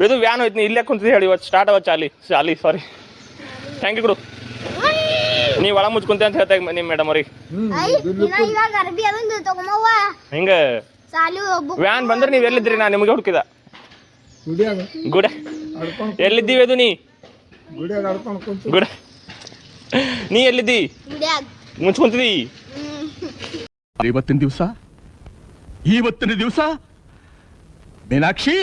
ಇದು ವ್ಯಾನ್ ಹೋಯ್ತು ನೀ ಇಲ್ಲೇ ಕುಂತಿದ್ದೆ ಹೇಳಿ ಇವತ್ತು ಸ್ಟಾರ್ಟ್ ಅವ ಚಾಲಿ ಸಾರಿ ಥ್ಯಾಂಕ್ ಯು ಗುರು ನೀವು ಒಳ ಮುಚ್ಕೊಂತ ಅಂತ ಹೇಳ್ತಾ ನಿಮ್ಮ ಮೇಡಮ್ ಅವ್ರಿಗೆ ಹಿಂಗೆ ವ್ಯಾನ್ ಬಂದ್ರೆ ನೀವು ಎಲ್ಲಿದ್ರಿ ನಾ ನಿಮಗೆ ಹುಡುಕಿದ ಗುಡ ಎಲ್ಲಿದ್ದೀವಿ ಅದು ನೀ ಗುಡ ನೀ ಎಲ್ಲಿದ್ದಿ ಮುಚ್ಕೊಂತಿದಿ ಇವತ್ತಿನ ದಿವಸ ಮೀನಾಕ್ಷಿ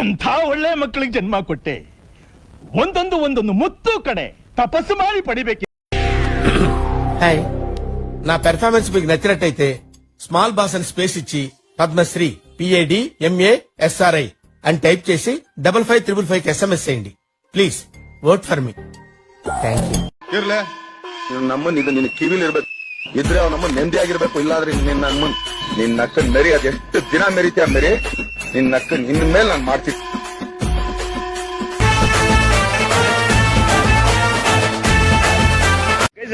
ಎಂಥ ಒಳ್ಳೆ ಮಕ್ಕಳಿಗೆ ಜನ್ಮ ಕೊಟ್ಟೆ ಒಂದೊಂದು ಮುತ್ತು ಕಡೆ ತಪಸ್ಸು ಮಾಡಿ ಪಡಿಬೇಕು. హాయ్ నా పెర్ఫార్మెన్స్ మీకు నచ్చినట్టయితే స్మాల్ బాస్ అని స్పేస్ ఇచ్చి పద్మశ్రీ PADMASRI అని టైప్ చేసి 5555 కి SMS చేయండి. Please vote for me. Thank you. ಇರ್ಲೆ ನಮ್ಮನ್ ಇದು ನಿನ್ನ ಕಿವಿಲಿ ಇರ್ಬೇಕು ಇದ್ರೆ ಅವ್ ನಮ್ಮನ್ ನೆಮ್ಮದಿ ಆಗಿರ್ಬೇಕು ಇಲ್ಲಾದ್ರೆ ನಿನ್ನ ಅಕ್ಕನ್ ಮೆರಿ ಅದೆಷ್ಟು ದಿನ ಮೆರಿತೀಯ ಮೆರಿ ನಿನ್ನ ಅಕ್ಕನ್ ಇನ್ ಮೇಲೆ ನಾನು ಮಾಡ್ತೀನಿ.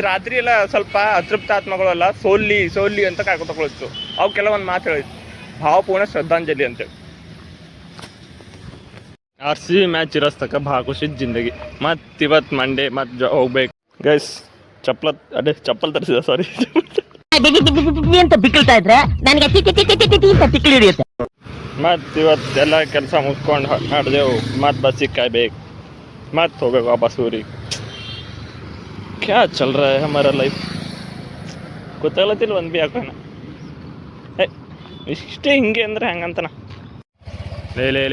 ರಾತ್ರಿ ಎಲ್ಲ ಸ್ವಲ್ಪ ಅತೃಪ್ತ ಆತ್ಮಗಳೆಲ್ಲ ಸೋಲ್ಲಿ ಅಂತ ಕಾಯ್ಕೊ ತಗೊಳಿತ್ತು ಅವು ಕೆಲವೊಂದು ಮಾತು ಹೇಳಿತ್ತು ಭಾವಪೂರ್ಣ ಶ್ರದ್ಧಾಂಜಲಿ ಅಂತೇಳಿ. RCB ಮ್ಯಾಚ್ ಇರೋಸ್ತಕ ಭಾಳ ಖುಷಿ ಜಿಂದಗಿ. ಮತ್ತು ಇವತ್ತು ಮಂಡೇ ಮತ್ತು ಹೋಗ್ಬೇಕು ಗೈಸ್. ಚಪ್ಪಲ್ ತರಿಸಿದ ಸಾರಿ ಅಂತ ಬಿಕ್ಕಳ್ತಾ ಇದ್ರೆ ನನಗೆ ತಿಕ್ಕಿ ಹಿಡಿಯುತ್ತೆ. ಮತ್ತು ಇವತ್ತು ಎಲ್ಲ ಕೆಲಸ ಮುಗಿಸ್ಕೊಂಡು ನಡೆದೆವು. ಮತ್ತು ಬಸ್ಸಿಗೆ ಕಾಯ್ಬೇಕು ಮತ್ತು ಹೋಗ್ಬೇಕು ವಾಪಸ್ ಊರಿಗೆ. ಕ್ಯಾ ಚಲ್ ರहा है हमारा लाइफ ಗೊತ್ತಾಗ್ಲತ್ತಿಲ್ಲ ಒಂದು ಬಿ ಹಾಕೋಣ ಇಷ್ಟೇ ಹಿಂಗೆ ಅಂದ್ರೆ ಹೆಂಗಂತನ ಲೇ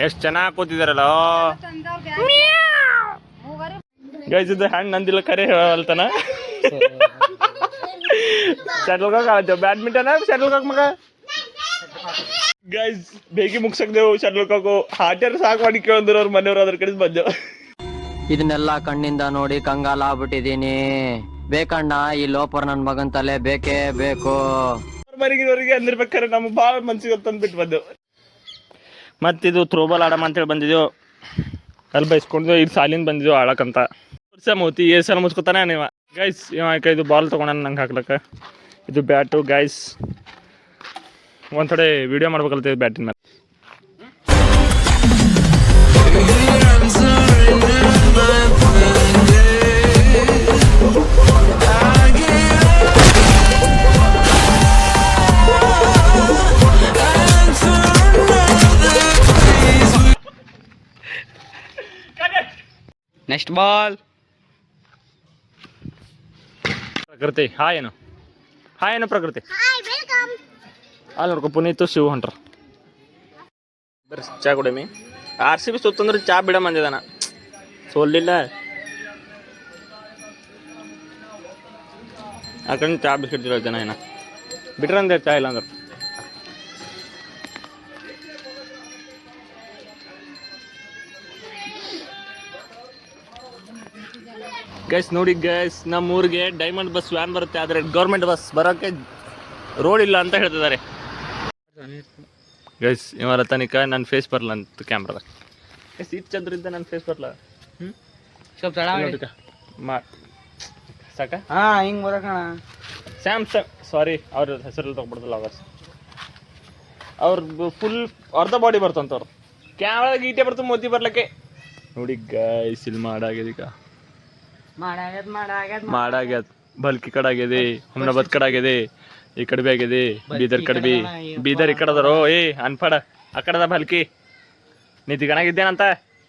ಎಷ್ಟು ಚೆನ್ನಾಗಿ ಕೂತಿದಾರಲ್ಲ ಗೈಸ್. ಇದು ಹ್ಯಾಂಡ್ ನಂದಿಲ್ಲ ಕರೆ ಹೇಳ್ತಾನ ಶಟಲ್ ಕಾಕ್ ಆಡ್ತೇವೆ ಬ್ಯಾಡ್ಮಿಂಟನ್ ಶಟಲ್ ಕಾಕ್ ಮಗ ಗೈಸ್. ಬೇಗ ಮುಗ್ಸಕ್ದೇವು ಶಟಲ್ ಕಾಕು ಹಾಟ್ಯಾರ ಸಾಕು ಮಾಡಿ ಕೇಳಿದ್ರು ಅವ್ರ ಮನೆಯವ್ರು ಅದ್ರ ಕಡೆ ಬಂದೆವು. ಇದನ್ನೆಲ್ಲ ಕಣ್ಣಿಂದ ನೋಡಿ ಕಂಗಾಲ ಆಗ್ಬಿಟ್ಟಿದೀನಿ. ಬೇಕಣ್ಣ ಈ ಲೋಪರ್ ನನ್ ಮಗನ್ ತಲೆ ಬೇಕೇ ಬೇಕು. ಮರಿಗಿದವ್ರಿಗೆ ಅಂದಿರ್ಬೇಕಾರೆ ನಮ್ಗೆ ಭಾಳ ಮನ್ಸಿಗೆ ತಂದ್ಬಿಟ್ಟು ಬಂದೆವು. ಮತ್ತಿದು ಥ್ರೋಬಾಲ್ ಆಡಮ ಅಂತೇಳಿ ಬಂದಿದ್ದೆವು. ಅಲ್ಲಿ ಬೈಸ್ಕೊಂಡು ಇದು ಸಾಲಿಂದ ಬಂದಿದ್ದೆವು ಆಡಕ್ಕಂತ. ವರ್ಷ ಮೋತಿ ಸಲ ಮುಚ್ಕೋತಾನೆ ನೀವ ಗೈಸ್. ಇದು ಬಾಲ್ ತೊಗೊಂಡ ನಂಗೆ ಹಾಕ್ಲಕ್ಕ. ಇದು ಬ್ಯಾಟು ಗೈಸ್. ಒಂದು ಥೋಡೆ ವಿಡಿಯೋ ಮಾಡ್ಬೇಕಲ್ತೀವಿ ಬ್ಯಾಟಿನ ಮೇಲೆ. Next ball. ಪ್ರಕೃತಿ ಹಾಯ್ ಏನು ಪ್ರಕೃತಿ ಅಲ್ಲಿ ನೋಡ್ಕೊ ಪುನೀತು ಶಿವ ಹೊಂಟ್ರ ಬರ್ರಿ ಚಾ ಕುಡಿಮಿ. RCB ಸುತ್ತಂದ್ರೆ ಚಾ ಬಿಡ ಮಂದಿದಾನ ಸೋಲಿಲ್ಲ ಆ ಕಡೆ ಚಾ ಬಿಸ್ಕಿಟ್ ಜನ ಏನ ಬಿಟ್ರಂದೆ ಚಾ ಇಲ್ಲ ಅಂದ್ರೆ. ಗೈಸ್ ನೋಡಿ ಗೈಸ್, ನಮ್ಮ ಊರಿಗೆ ಡೈಮಂಡ್ ಬಸ್ ವ್ಯಾನ್ ಬರುತ್ತೆ, ಆದರೆ ಗೌರ್ಮೆಂಟ್ ಬಸ್ ಬರೋಕ್ಕೆ ರೋಡ್ ಇಲ್ಲ ಅಂತ ಹೇಳ್ತಿದ್ದಾರೆ ಗೈಸ್. ಇವರ ತನಿಕ ನನ್ನ ಫೇಸ್ ಬರಲ್ಲ ಅಂತ ಕ್ಯಾಮ್ರಾದಾಗ. ಸೀಟ್ ಚಂದ್ರಿಂದ ನನ್ನ ಫೇಸ್ ಬರಲ್ಲ. ಸಾಕ ಹಿಂಗ್ ಬರೋಕಣ. ಸ್ಯಾಮ್ಸಂಗ್ ಸಾರಿ ಅವ್ರ ಹೆಸರಲ್ಲಿ ತಗೊಬಿಡ್ದಲ್ಲ ಅವರ್ಸ್. ಅವ್ರದ್ದು ಫುಲ್ ಅರ್ಧ ಬಾಡಿ ಬರ್ತಂತವ್ರು. ಕ್ಯಾಮ್ರಾದಾಗ ಈಟೆ ಬರ್ತದೆ ಮೋತಿ ಬರ್ಲಿಕ್ಕೆ. ನೋಡಿ ಗೈಸ್ ಇಲ್ಲಿ ಮಾಡಾಗ್ಯದ ಈಗ ಮಾಡಾಗ್ಯದ. ಬಲ್ಕಿ ಕಡೆ ಆಗ್ಯದೆ, ಹುಮ್ನಾಬಾದ್ ಕಡೆ ಆಗ್ಯದೆ, ಈ ಕಡೆ ಬಿ ಆಗ್ಯದೆ, ಬೀದರ್ ಕಡೆ ಬಿ. ಬೀದರ್ ಈ ಕಡೆ ಅದಾರೋ ಅನ್ಪಡ ಆ ಕಡೆದ ಬಲ್ಕಿ. ನೀ ತಿಗಣಾಗಿದ್ದೇನಂತ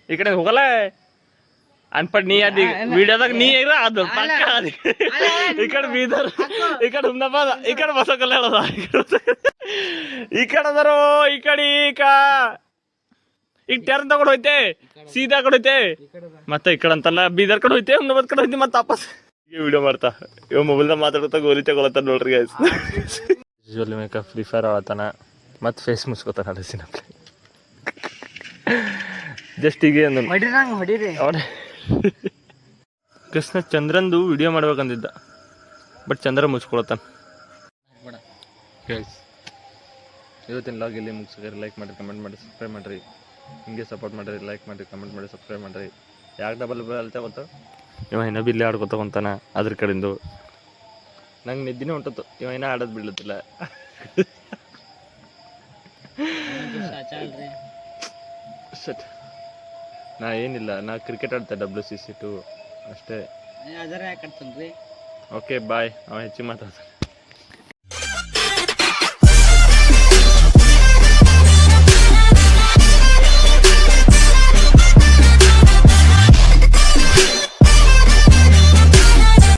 ಈ ಕಡೆ ಹೋಗಲ್ಲ ಅನ್ಪಡ್. ನೀ ಅದಿ ವಿಡಿಯೋದಾಗ ನೀ ಅದು ಪಕ್ಕ ಅದಿ. ಈ ಕಡೆ ಬೀದರ್, ಈ ಕಡೆ ಹುಮ್ನಾಬಾದ್, ಈ ಕಡೆ ಬಸಕಲ್ಲ ಹೇಳದ. ಈ ಕಡೆ ಅದಾರೋ ಈ ಕಡೆ ಈಗ ಟರ್ನ್ ತಗೊಂಡು ಹೋಯ್ತೆ ಸೀದಾ ಕಡೆ ಹೋಯ್ತೆ. ಮತ್ತೆ ಈ ಕಡೆ ಅಂತಲ್ಲ ಬೀದರ್ ಕಡೆ ಹೋಯ್ತೆ, ಹುಮ್ನಾಬಾದ್ ಕಡೆ ಹೋಯ್ತಿ. ಮತ್ತೆ ವಾಪಸ್ ವಿಡಿಯೋ ಮಾಡ್ತಾ ಇವ ಮೊಬೈಲ್ದಾಗ ಮಾತಾಡ್ತಾ ಗೋಲಿ ತಗೊಳತ್ತಾನ ನೋಡ್ರಿ guys. Usually makeup free fire ಆಡತಾನ ಮತ್ತು ಫೇಸ್ ಮುಚ್ಕೋತಾನ ಅಡಿಸಿನ ಜಸ್ಟ್ ಈಗ ಅವನೇ ಕೃಷ್ಣ ಚಂದ್ರಂದು ವಿಡಿಯೋ ಮಾಡ್ಬೇಕಂದಿದ್ದ, ಬಟ್ ಚಂದ್ರ ಮುಚ್ಕೊಳತಾನ ಗೈಸ್. ಇವತ್ತಿನ ಲಾಗ್ ಇಲ್ಲಿ ಮುಗಿಸಿದ್ರೆ ಲೈಕ್ ಮಾಡಿರಿ, ಕಮೆಂಟ್ ಮಾಡಿ, ಸಬ್ಸ್ಕ್ರೈಬ್ ಮಾಡಿರಿ. ಹಿಂಗೆ ಸಪೋರ್ಟ್ ಮಾಡಿರಿ, ಲೈಕ್ ಮಾಡಿರಿ, ಕಮೆಂಟ್ ಮಾಡಿ, ಸಬ್ಸ್ಕ್ರೈಬ್ ಮಾಡಿರಿ. ಯಾಕೆ ಡಬಲ್ ಅಲ್ತೆ ಗೊತ್ತು ಇವ ಇನ್ನೂ ಬಿಲ್ಲಿ ಆಡ್ಕೊತ ಕುಂತಾನ ಅದ್ರ ಕಡೆಯಿಂದ. ನಂಗೆ ನಿದ್ದಿನೇ ಹೊಂಟತ್ತು ಇವ ಏನೋ ಆಡೋದು ಬೀಳತ್ತಿಲ್ಲ. ಶಟ್. ನಾ ಏನಿಲ್ಲ, ನಾ ಕ್ರಿಕೆಟ್ ಆಡ್ತೆ WCC2 ಅಷ್ಟೇ. Okay bye. ಅವ ಹೆಚ್ಚಿಗೆ ಮಾತಾಡ್ತಾನೆ.